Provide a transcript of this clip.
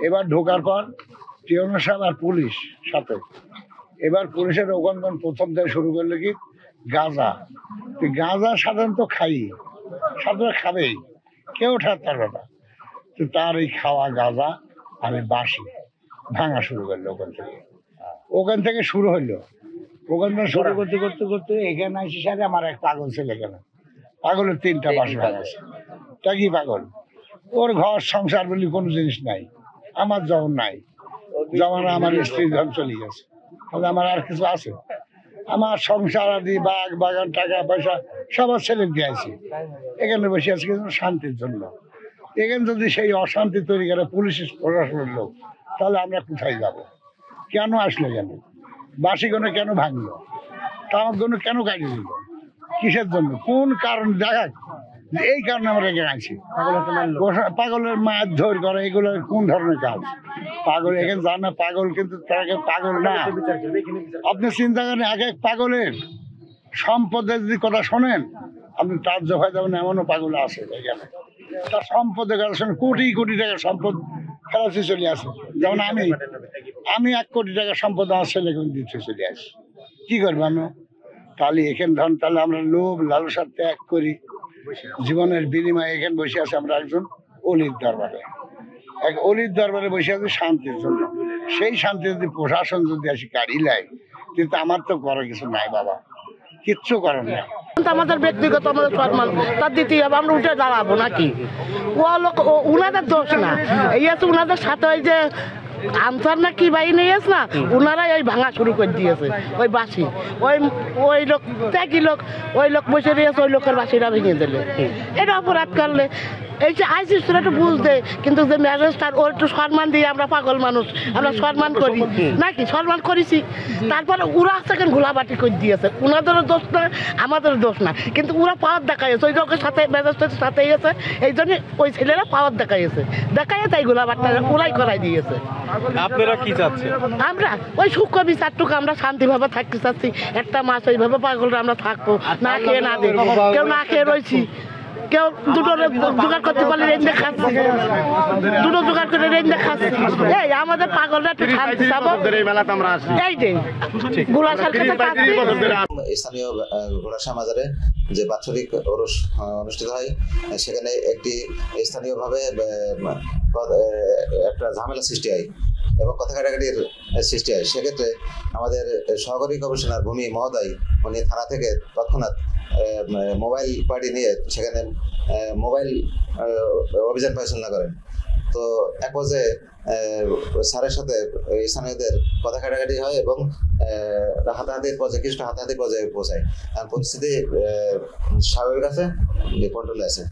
এবার ঢোকার পর টিওনো সাহেব আর পুলিশ সাথে, এবার পুলিশের ওখানে প্রথম থেকে শুরু করলো কি গাঁজা। গাঁজা সাধারণত খাই, সাধারণত খাবেই, কেউ ঠাক পারবে না। তো তার এই খাওয়া গাঁজা আমি বাসি ভাঙা শুরু করলো ওখান থেকে শুরু হইলো। ওখান থেকে শুরু করতে করতে করতে এখানে এসে সাথে আমার এক পাগল ছেলে, এখানে পাগলের 3টা বাস ভাঙাছে। তা কি পাগল, ওর ঘর সংসার বলি কোনো জিনিস নাই, আমার যখন নাই, যেমন আমার স্ত্রী যখন চলে গেছে, তাহলে আমার আর কিছু আছে? আমার সংসার আদি বাগ বাগান টাকা পয়সা সবার ছেলে দিয়েছি, এখানে বসে আছি কিন্তু শান্তির জন্য। এখানে যদি সেই অশান্তি তৈরি করে পুলিশ প্রশাসনের লোক, তাহলে আমরা কোথায় যাব? কেন আসলো, কেন বাসিগণে কেন ভাঙলো, তামাক গণ কেন কাটিয়ে দিল, কিসের জন্য, কোন কারণ দেখা? এই কারণে আমরা এখানে আছি। পাগলের মায়ের ধর করে, এগুলো কোন ধরনের কাজ? পাগল এখানে জান না, পাগল কিন্তু তাকে পাগল না। আপনি চিন্তা করেন, এক এক পাগলের সম্পদের যদি কথা শোনেন আপনি তাজ্জব হয়ে যাবেন, এমনও পাগল আছে এখানে। তার সম্পদের কথা শোনেন, কোটি কোটি টাকার সম্পদ ফেলাতে চলে আসে। যেমন আমি 1 কোটি টাকার সম্পদ আমার ছেলেকে দিতে চলে আসি, কি করবো আমি? তাহলে এখানে ধরুন, তাহলে আমরা লোভ লালসা ত্যাগ করি, জীবনের বিনিময়ে এখানে বসে আছি আমরা একজন অলির দরবারে, এক অলির দরবারে বসে আছি শান্তির জন্য। সেই শান্তি যদি প্রশাসন যদি আসি কাড়ি লাই, কিন্তু আমার তো করার কিছু নাই বাবা, কিচ্ছু করার নাই। আমাদের ব্যক্তিগত আমাদের সম্মান তার দিতে হবে, আমরা উঠে দাঁড়াবো নাকি? ও লোক উনাদের দোষ না, এই আছে উনাদের সাথে ওই যে আনসার না কি বাহিনী আছে না, ওনারাই ওই ভাঙা শুরু করে দিয়েছে। ওই বাসি ওই লোক ত্যাগী লোক, ওই লোক বসে রয়েছে, ওই লোকের বাসিরা ভেঙে দিলে। এটা অপরাধ করলে এই যে আইসি সেটা একটু বুঝতে, কিন্তু যে ম্যাজিস্ট্রেট ওর একটু সম্মান দিয়ে, আমরা পাগল মানুষ, আমরা সম্মান করি নাকি? সম্মান করেছি, তারপরে ওরা সেখানে ঘোলাবাটি করে দিয়েছে। ওনাদেরও দোষ না, আমাদেরও দোষ না, কিন্তু ওরা পাওয়ার দেখাইছে, ওই লোকের সাথে ম্যাজিস্ট্রেটের সাথে এসে, এই জন্য ওই ছেলেরা পাওয়ার দেখাইছে, তাই ঘোলাবাটটা ওরাই করাই দিয়েছে। আপনারা কি চাচ্ছেন? আমরা ওই সূক্ষ্ম বিচারটুকু আমরা শান্তিভাবে থাকতে চাচ্ছি। একটা মাস এইভাবে পাগলরা আমরা থাকবো, না খেয়ে না দিই, কেউ না খেয়ে রয়েছি, কেউ দুটো জোগাড় করতে পারলে রেঞ্জে খাচ্ছি, দুটো জোগাড় করে রেঞ্জে খাচ্ছি। এই আমাদের পাগলরা একটু শান্তি চাবো, এইটাই গুলাশার কাছে পাচ্ছি। স্থানীয় ঘোড়াশা মাজারে যে বাৎসরিক ওরস অনুষ্ঠিত হয়, সেখানে একটি স্থানীয়ভাবে একটা ঝামেলা সৃষ্টি হয় এবং কথা কাটাকাটির সৃষ্টি হয়। সেক্ষেত্রে আমাদের সহকারী কমিশনার ভূমি মহোদয় উনি থানা থেকে তৎক্ষণাৎ মোবাইল পার্টি নিয়ে সেখানে মোবাইল অভিযান পরিচালনা করেন। তো এক পর্যায়ে স্যারের সাথে স্থানীয়দের কথা কাটাকাটি হয় এবং হাতাহাতির পর্যায়ে, কিছুটা হাতাহাতির পর্যায়ে পৌঁছায়। পরিস্থিতি স্বাভাবিক আছে, কন্ট্রোলে আছে।